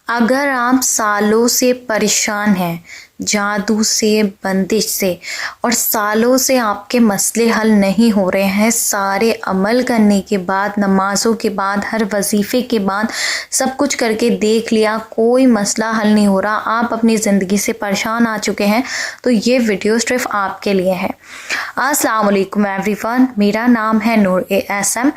अगर आप सालों से परेशान हैं जादू से, बंदिश से और सालों से आपके मसले हल नहीं हो रहे हैं, सारे अमल करने के बाद, नमाज़ों के बाद, हर वजीफ़े के बाद सब कुछ करके देख लिया, कोई मसला हल नहीं हो रहा, आप अपनी ज़िंदगी से परेशान आ चुके हैं, तो ये वीडियो सिर्फ आपके लिए है। अस्सलाम वालेकुम एवरीवन, मेरा नाम है नूर एसएम।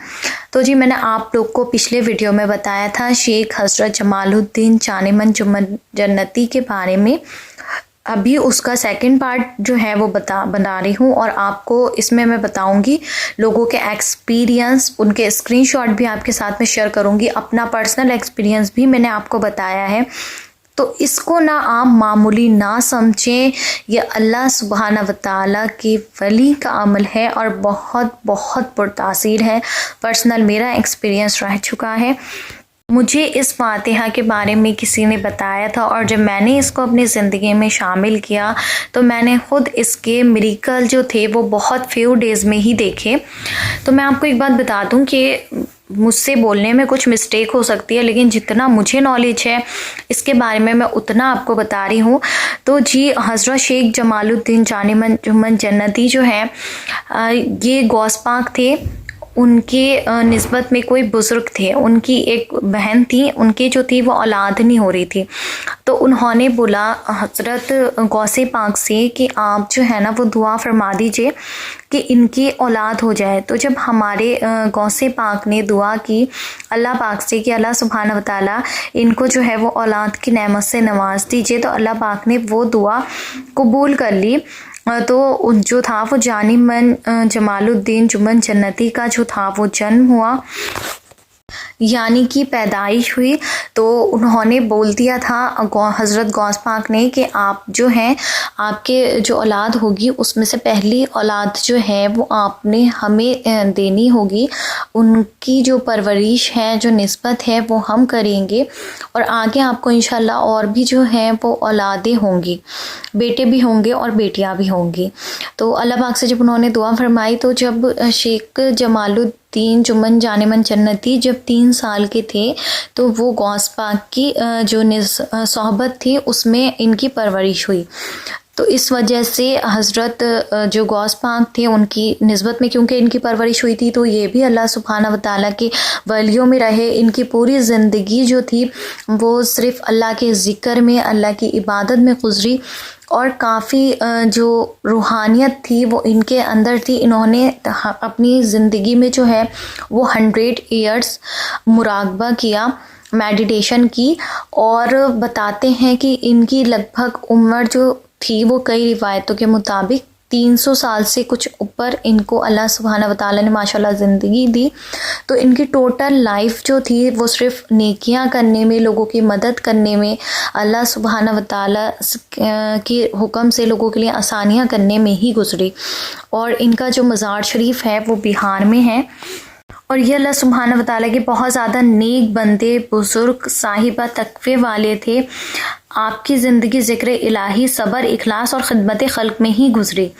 तो जी मैंने आप लोग को पिछले वीडियो में बताया था शेख हज़रत जमालुद्दीन जानेमन जुम्मन जन्नती के बारे में। अभी उसका सेकंड पार्ट जो है वो बना रही हूँ और आपको इसमें मैं बताऊंगी लोगों के एक्सपीरियंस, उनके स्क्रीनशॉट भी आपके साथ में शेयर करूंगी, अपना पर्सनल एक्सपीरियंस भी मैंने आपको बताया है। तो इसको ना आप मामूली ना समझें, ये अल्लाह सुब्हाना व तआला के वली का अमल है और बहुत बहुत पुरतासीर है। पर्सनल मेरा एक्सपीरियंस रह चुका है। मुझे इस फातिहा के बारे में किसी ने बताया था और जब मैंने इसको अपनी ज़िंदगी में शामिल किया तो मैंने ख़ुद इसके मिरेकल जो थे वो बहुत फ्यू डेज़ में ही देखे। तो मैं आपको एक बात बता दूं कि मुझसे बोलने में कुछ मिस्टेक हो सकती है, लेकिन जितना मुझे नॉलेज है इसके बारे में मैं उतना आपको बता रही हूँ। तो जी हज़रत शेख जमालुद्दीन जानेमन जुम्मन जन्नती जो है ये गौस पाक थे। उनके निस्बत में कोई बुज़ुर्ग थे, उनकी एक बहन थी, उनकी जो थी वो औलाद नहीं हो रही थी। तो उन्होंने बोला हज़रत गौसे पाक से कि आप जो है ना वो दुआ फरमा दीजिए कि इनकी औलाद हो जाए। तो जब हमारे गौसे पाक ने दुआ की अल्लाह पाक से कि अल्लाह सुब्हाना व तआला इनको जो है वो औलाद की नेमत से नवाज दीजिए, तो अल्लाह पाक ने वो दुआ कबूल कर ली। तो जो था वो जानेमन जमालुद्दीन जुम्मन जन्नती का जो था वो जन्म हुआ, यानी कि पैदाइश हुई। तो उन्होंने बोल दिया था हज़रत गौस पाक ने कि आप जो हैं आपके जो औलाद होगी उसमें से पहली औलाद जो है वो आपने हमें देनी होगी, उनकी जो परवरिश है, जो निस्बत है वो हम करेंगे और आगे आपको इंशाल्लाह और भी जो हैं वो औलादें होंगी, बेटे भी होंगे और बेटियां भी होंगी। तो अल्लाह पाक से जब उन्होंने दुआ फरमाई तो जब शेख जमालुद्दीन जुम्मन जानेमन जन्नती जब 3 साल के थे तो वो गौस पाक की जो सोहबत थी उसमें इनकी परवरिश हुई। तो इस वजह से हज़रत जो गौस पाक थे उनकी निस्बत में क्योंकि इनकी परवरिश हुई थी तो ये भी अल्लाह सुब्हाना व तआला के वलियों में रहे। इनकी पूरी ज़िंदगी जो थी वो सिर्फ़ अल्लाह के ज़िक्र में, अल्लाह की इबादत में गुज़री और काफ़ी जो रूहानियत थी वो इनके अंदर थी। इन्होंने अपनी ज़िंदगी में जो है वो 100 ईयर्स मुराकबा किया, मेडिटेशन की और बताते हैं कि इनकी लगभग उम्र जो थी वो कई रिवायतों के मुताबिक 300 साल से कुछ ऊपर इनको अल्लाह सुब्हाना व तआला ने माशाल्लाह ज़िंदगी दी। तो इनकी टोटल लाइफ जो थी वो सिर्फ नेकियां करने में, लोगों की मदद करने में, अल्लाह सुब्हाना व तआला के हुक्म से लोगों के लिए आसानियां करने में ही गुजरी। और इनका जो मज़ार शरीफ है वो बिहार में है और ये अल्लाह सुब्हाना व तआला के बहुत ज़्यादा नेक बंदे, बुज़ुर्ग, साहिबा तक़वे वाले थे। आपकी ज़िंदगी ज़िक्र इलाही, सब्र, इखलास और ख़िदमत ख़ल्क़ में ही गुज़री।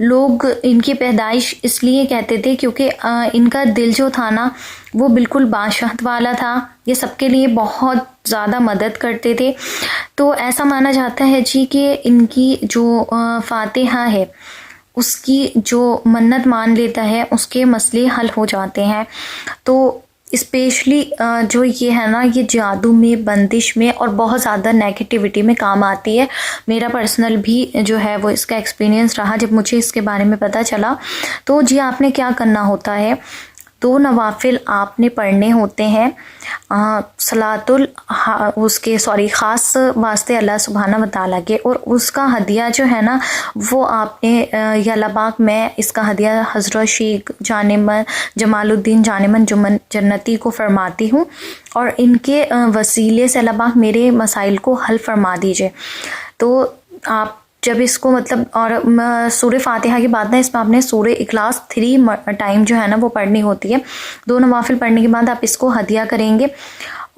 लोग इनकी पैदाइश इसलिए कहते थे क्योंकि इनका दिल जो था ना वो बिल्कुल बादशाहत वाला था, ये सबके लिए बहुत ज़्यादा मदद करते थे। तो ऐसा माना जाता है जी कि इनकी जो फातिहा है उसकी जो मन्नत मान लेता है उसके मसले हल हो जाते हैं। तो स्पेशली जो ये है ना ये जादू में, बंदिश में और बहुत ज़्यादा नेगेटिविटी में काम आती है। मेरा पर्सनल भी जो है वो इसका एक्सपीरियंस रहा जब मुझे इसके बारे में पता चला। तो जी आपने क्या करना होता है, 2 नवाफिल आपने पढ़ने होते हैं ख़ास वास्ते अल्लाह सुब्हाना व तआला के, और उसका हदिया जो है ना वो आपने या अल्लाह पाक मैं इसका हदिया हज़रत शेख जमालुद्दीन जानेमन जुम्मन जन्नती को फरमाती हूँ और इनके वसीले से अल्लाह पाक मेरे मसाइल को हल फरमा दीजिए। तो आप जब इसको मतलब और सूरह फातिहा की बात ना, इसमें आपने सूरह इखलास 3 टाइम जो है ना वो पढ़नी होती है। 2 नवाफिल पढ़ने के बाद आप इसको हदिया करेंगे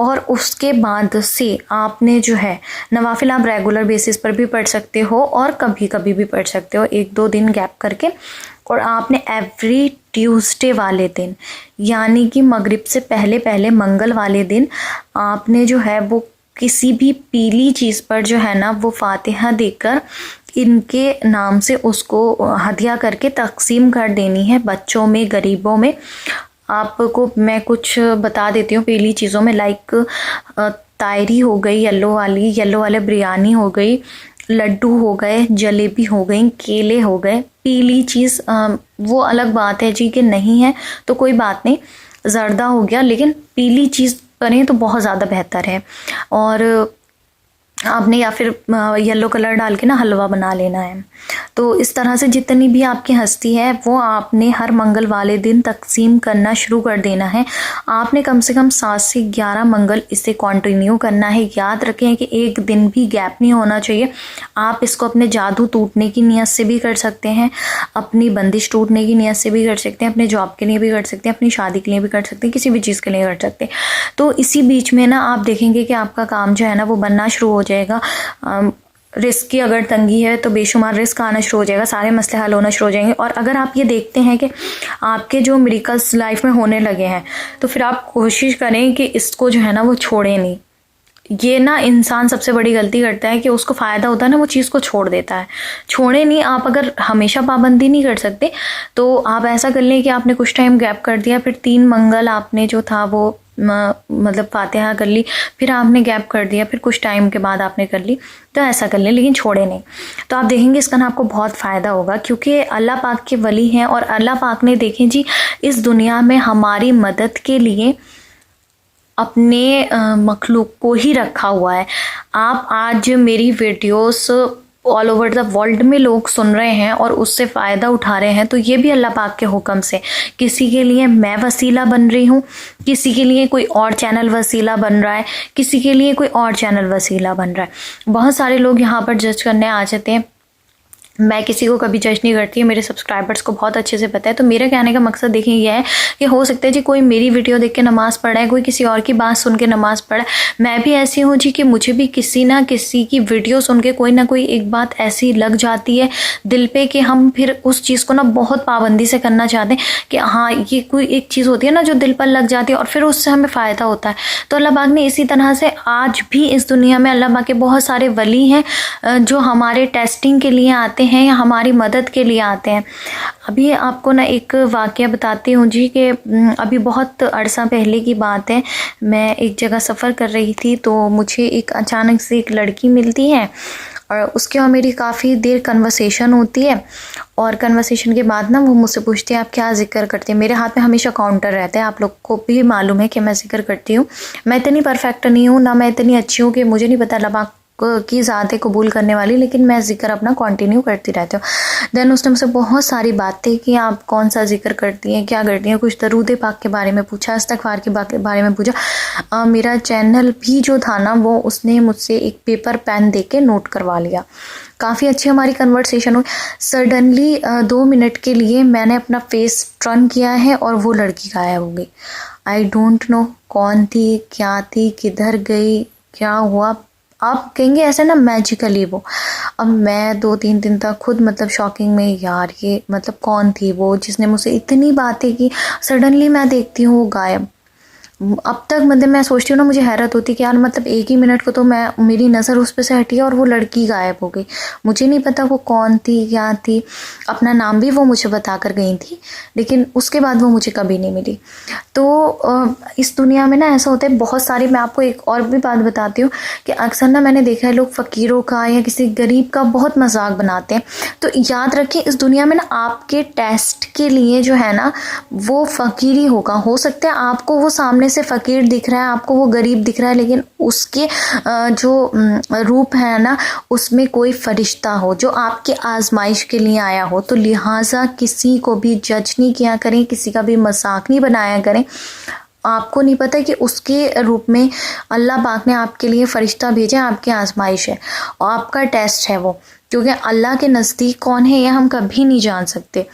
और उसके बाद से आपने जो है नवाफिल आप रेगुलर बेसिस पर भी पढ़ सकते हो और कभी कभी भी पढ़ सकते हो, 1-2 दिन गैप करके। और आपने एवरी ट्यूसडे वाले दिन यानी कि मगरिब से पहले पहले मंगल वाले दिन आपने जो है वो किसी भी पीली चीज़ पर जो है ना वो फातिहा देकर इनके नाम से उसको हदिया करके तकसीम कर देनी है बच्चों में, गरीबों में। आपको मैं कुछ बता देती हूँ पीली चीज़ों में, लाइक तायरी हो गई येलो वाले बिरयानी हो गई, लड्डू हो गए, जलेबी हो गई, केले हो गए। पीली चीज़ वो अलग बात है जी कि नहीं है तो कोई बात नहीं, जर्दा हो गया, लेकिन पीली चीज़ करें तो बहुत ज़्यादा बेहतर है। और आपने या फिर येलो कलर डाल के ना हलवा बना लेना है। तो इस तरह से जितनी भी आपकी हस्ती है वो आपने हर मंगल वाले दिन तकसीम करना शुरू कर देना है। आपने कम से कम 7 से 11 मंगल इसे कंटिन्यू करना है। याद रखें कि एक दिन भी गैप नहीं होना चाहिए। आप इसको अपने जादू टूटने की नीयत से भी कर सकते हैं, अपनी बंदिश टूटने की नीयत से भी कर सकते हैं, अपने जॉब के लिए भी कर सकते हैं, अपनी शादी के लिए भी कर सकते हैं, किसी भी चीज़ के लिए कर सकते हैं। तो इसी बीच में ना आप देखेंगे कि आपका काम जो है ना वो बनना शुरू हो जाएगा। रिस्क की अगर तंगी है तो बेशुमार रिस्क आना शुरू हो जाएगा, सारे मसले हल होना शुरू हो जाएंगे। और अगर आप ये देखते हैं कि आपके जो मिरेकल्स लाइफ में होने लगे हैं तो फिर आप कोशिश करें कि इसको जो है ना वो छोड़ें नहीं। ये ना इंसान सबसे बड़ी गलती करता है कि उसको फ़ायदा होता है ना वो चीज़ को छोड़ देता है। छोड़े नहीं, आप अगर हमेशा पाबंदी नहीं कर सकते तो आप ऐसा कर लें कि आपने कुछ टाइम गैप कर दिया, फिर 3 मंगल आपने जो था वो मतलब फातिहा कर ली, फिर आपने गैप कर दिया, फिर कुछ टाइम के बाद आपने कर ली, तो ऐसा कर लें, लेकिन छोड़े नहीं। तो आप देखेंगे इसका ना आपको बहुत फ़ायदा होगा, क्योंकि अल्लाह पाक के वली हैं और अल्लाह पाक ने देखें जी इस दुनिया में हमारी मदद के लिए अपने मखलूक को ही रखा हुआ है। आप आज मेरी videos all over the world में लोग सुन रहे हैं और उससे फ़ायदा उठा रहे हैं, तो ये भी अल्लाह पाक के हुक्म से। किसी के लिए मैं वसीला बन रही हूँ, किसी के लिए कोई और चैनल वसीला बन रहा है, किसी के लिए कोई और चैनल वसीला बन रहा है। बहुत सारे लोग यहाँ पर जज करने आ जाते हैं, मैं किसी को कभी जज नहीं करती, मेरे सब्सक्राइबर्स को बहुत अच्छे से पता है। तो मेरे कहने का मकसद देखिए यह है कि हो सकता है जी कोई मेरी वीडियो देख के नमाज़ पढ़ा है, कोई किसी और की बात सुन के नमाज़ पढ़ा है। मैं भी ऐसी हूँ जी कि मुझे भी किसी ना किसी की वीडियो सुन के कोई ना कोई एक बात ऐसी लग जाती है दिल पे कि हम फिर उस चीज़ को ना बहुत पाबंदी से करना चाहते हैं कि हाँ ये कोई एक चीज़ होती है ना जो दिल पर लग जाती है और फिर उससे हमें फ़ायदा होता है। तो अल्लाह पाक ने इसी तरह से आज भी इस दुनिया में अल्लाह पाक के बहुत सारे वली हैं जो हमारे टेस्टिंग के लिए आते हैं या हमारी मदद के लिए आते हैं। अभी आपको ना एक वाक़या बताती हूँ जी कि अभी बहुत अरसा पहले की बात है, मैं एक जगह सफ़र कर रही थी तो मुझे एक अचानक से एक लड़की मिलती है और उसके और मेरी काफ़ी देर कन्वर्सेशन होती है। और कन्वर्सेशन के बाद ना वो मुझसे पूछती है आप क्या ज़िक्र करते हैं। मेरे हाथ में हमेशा काउंटर रहता है, आप लोग को भी मालूम है कि मैं ज़िक्र करती हूँ। मैं इतनी परफेक्ट नहीं हूँ, ना मैं इतनी अच्छी हूँ कि मुझे नहीं पता अल्लाह पाक की ज़ात है कबूल करने वाली, लेकिन मैं ज़िक्र अपना कंटिन्यू करती रहती हूँ। देन उसने मुझसे बहुत सारी बातें कि आप कौन सा ज़िक्र करती हैं, क्या करती हैं, कुछ दरूद पाक के बारे में पूछा, इस्तग़फ़ार के बारे में पूछा। मेरा चैनल भी जो था ना वो उसने मुझसे एक पेपर पेन दे के नोट करवा लिया। काफ़ी अच्छी हमारी कन्वर्सेशन हुई। सडनली 2 मिनट के लिए मैंने अपना फेस टर्न किया है और वो लड़की गायब हो गई। आई डोंट नो कौन थी, क्या थी, किधर गई, क्या हुआ। आप कहेंगे ऐसे ना मैजिकली वो। अब मैं 2-3 दिन तक खुद मतलब शॉकिंग में, यार ये मतलब कौन थी वो जिसने मुझसे इतनी बातें की। सडनली मैं देखती हूँ वो गायब। अब तक मतलब मैं सोचती हूँ ना, मुझे हैरत होती कि यार मतलब एक ही मिनट को तो मेरी नज़र उस पर से हटी और वो लड़की गायब हो गई। मुझे नहीं पता वो कौन थी, क्या थी। अपना नाम भी वो मुझे बता कर गई थी, लेकिन उसके बाद वो मुझे कभी नहीं मिली। तो इस दुनिया में ना ऐसा होता है बहुत सारी। मैं आपको एक और भी बात बताती हूँ कि अक्सर ना मैंने देखा है लोग फ़कीरों का या किसी गरीब का बहुत मजाक बनाते हैं। तो याद रखिए इस दुनिया में ना आपके टेस्ट के लिए जो है ना वो फ़कीर ही होगा। हो सकता है आपको वो सामने से फ़कीर दिख रहा है, आपको वो गरीब दिख रहा है, लेकिन उसके जो रूप है ना उसमें कोई फरिश्ता हो जो आपके आजमाइश के लिए आया हो। तो लिहाजा किसी को भी जज नहीं किया करें, किसी का भी मजाक नहीं बनाया करें। आपको नहीं पता कि उसके रूप में अल्लाह पाक ने आपके लिए फ़रिश्ता भेजा, आपकी आजमाइश है और आपका टेस्ट है वो, क्योंकि अल्लाह के नज़दीक कौन है यह हम कभी नहीं जान सकते।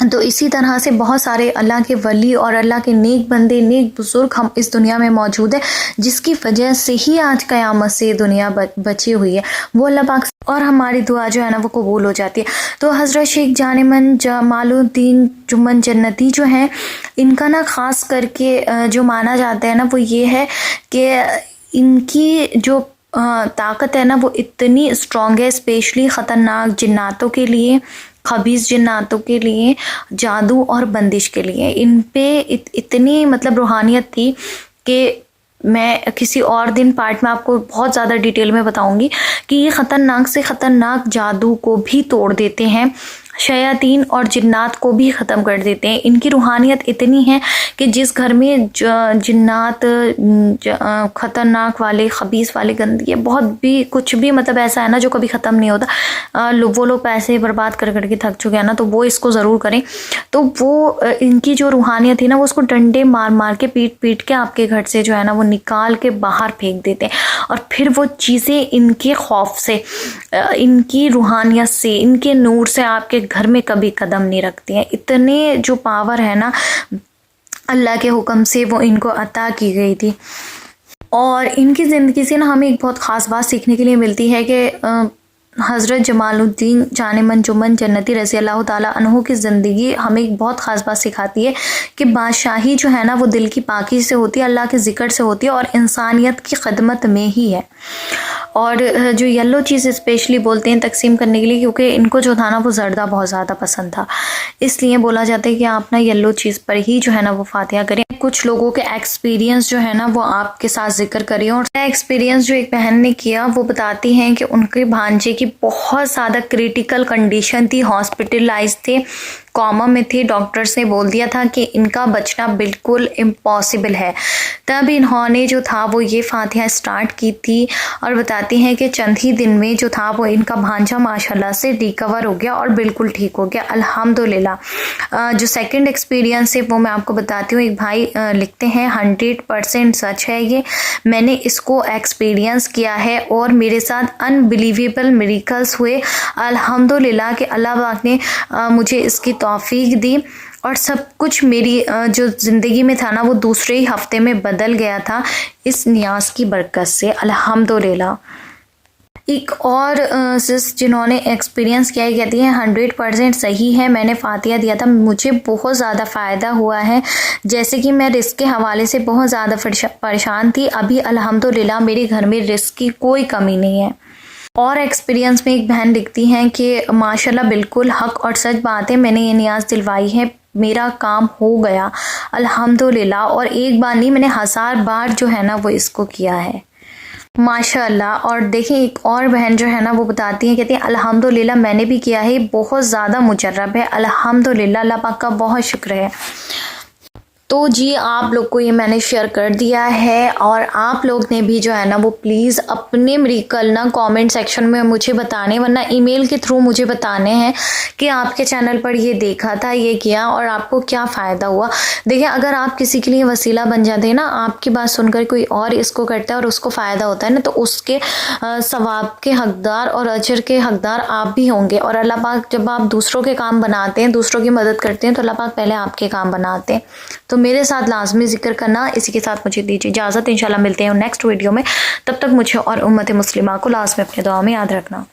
तो इसी तरह से बहुत सारे अल्लाह के वली और अल्लाह के नेक बंदे, नेक बुजुर्ग हम इस दुनिया में मौजूद है, जिसकी वजह से ही आज क़यामत से दुनिया बची हुई है। वो अल्लाह पाक और हमारी दुआ जो है ना वो कबूल हो जाती है। तो हज़रत शेख जानेमन जमालुद्दीन जुम्मन जन्नती जो हैं, इनका ना ख़ास करके जो माना जाता है ना वो ये है कि इनकी जो ताकत है ना वो इतनी स्ट्रॉन्ग है, स्पेशली ख़तरनाक जिन्नातों के लिए, खबीस जिन्नातों के लिए, जादू और बंदिश के लिए। इन पे इतनी मतलब रूहानियत थी कि मैं किसी और दिन पार्ट में आपको बहुत ज़्यादा डिटेल में बताऊंगी कि ये ख़तरनाक से ख़तरनाक जादू को भी तोड़ देते हैं, शयातीन और जिन्नात को भी ख़त्म कर देते हैं। इनकी रूहानियत इतनी है कि जिस घर में जिन्नात ख़तरनाक वाले, खबीस वाले, गंदगी बहुत भी कुछ भी मतलब ऐसा है ना जो कभी ख़त्म नहीं होता, वो लोग पैसे बर्बाद कर करके थक चुके हैं ना, तो वो इसको ज़रूर करें। तो वो इनकी जो रूहानियत थी ना वो उसको डंडे मार मार के, पीट पीट के आपके घर से जो है ना वो निकाल के बाहर फेंक देते हैं। और फिर वो चीज़ें इनके खौफ से, इनकी रूहानियत से, इनके नूर से आपके घर में कभी कदम नहीं रखती हैं। इतने जो पावर है ना अल्लाह के हुक्म से वो इनको अता की गई थी। और इनकी ज़िंदगी से ना हमें एक बहुत ख़ास बात सीखने के लिए मिलती है कि हज़रत जमालुद्दीन जाने मन जुमन जन्नती रज़ी अल्लाह ताला अन्हु की ज़िंदगी हमें एक बहुत ख़ास बात सिखाती है कि बादशाही जो है ना वो दिल की पाकी से होती है, अल्लाह के ज़िक्र से होती है और इंसानियत की खिदमत में ही है। और जो येलो चीज़ स्पेशली बोलते हैं तकसीम करने के लिए, क्योंकि इनको जो था ना वो जर्दा बहुत ज़्यादा पसंद था, इसलिए बोला जाता है कि आप ना येलो चीज़ पर ही जो है ना वो फातिहा करें। कुछ लोगों के एक्सपीरियंस जो है ना वो आपके साथ जिक्र करिए। और एक्सपीरियंस जो एक बहन ने किया वो बताती हैं कि उनके भांजे की बहुत ज़्यादा क्रिटिकल कंडीशन थी, हॉस्पिटलाइज थे, कॉमा में थे, डॉक्टर्स ने बोल दिया था कि इनका बचना बिल्कुल इम्पॉसिबल है। तब इन्होंने जो था वो ये फातिहा स्टार्ट की थी और बताती हैं कि चंद ही दिन में जो था वो इनका भांजा माशाल्लाह से रिकवर हो गया और बिल्कुल ठीक हो गया, अल्हम्दुलिल्लाह। जो सेकंड एक्सपीरियंस है वो मैं आपको बताती हूँ। एक भाई लिखते हैं 100% सच है ये, मैंने इसको एक्सपीरियंस किया है और मेरे साथ अनबिलीवेबल मिरेकल्स हुए, अल्हम्दुलिल्लाह कि अल्लाह पाक ने मुझे इसकी तौफीक दी और सब कुछ मेरी जो ज़िंदगी में था ना वो दूसरे ही हफ्ते में बदल गया था इस नियाज़ की बरकत से, अल्हम्दुलिल्लाह। एक और सिस जिन्होंने एक्सपीरियंस किया है कहती हैं 100% सही है, मैंने फातिहा दिया था, मुझे बहुत ज़्यादा फ़ायदा हुआ है। जैसे कि मैं रिस्क के हवाले से बहुत ज़्यादा परेशान थी, अभी अल्हम्दुलिल्लाह मेरे घर में रिस्क की कोई कमी नहीं है। और एक्सपीरियंस में एक बहन लिखती हैं कि माशाल्लाह बिल्कुल हक और सच बात है, मैंने ये नियाज़ दिलवाई है, मेरा काम हो गया अल्हम्दुलिल्लाह। और एक बार नहीं, मैंने 1000 बार जो है ना वो इसको किया है माशाल्लाह। और देखिए एक और बहन जो है ना वो बताती हैं, कहती हैं अल्हम्दुलिल्लाह मैंने भी किया है, बहुत ज़्यादा मुजर्रब है, अल्हम्दुलिल्लाह, अल्लाह पाक का बहुत शुक्र है। तो जी आप लोग को ये मैंने शेयर कर दिया है और आप लोग ने भी जो है ना वो प्लीज़ अपने मिरेकल ना कमेंट सेक्शन में मुझे बताने, वरना ईमेल के थ्रू मुझे बताने हैं कि आपके चैनल पर ये देखा था, ये किया और आपको क्या फ़ायदा हुआ। देखिए अगर आप किसी के लिए वसीला बन जाते हैं ना, आपकी बात सुनकर कोई और इसको करता है और उसको फ़ायदा होता है ना, तो उसके सवाब के हकदार और अजर के हकदार आप भी होंगे। और अल्लाह पाक जब आप दूसरों के काम बनाते हैं, दूसरों की मदद करते हैं, तो अल्लाह पाक पहले आपके काम बनाते हैं। तो मेरे साथ लाजमी जिक्र करना। इसी के साथ मुझे दीजिए इजाज़त, इंशाल्लाह मिलते हैं नेक्स्ट वीडियो में। तब तक मुझे और उम्मत मुस्लिमा को लाजमी अपने दुआ में याद रखना।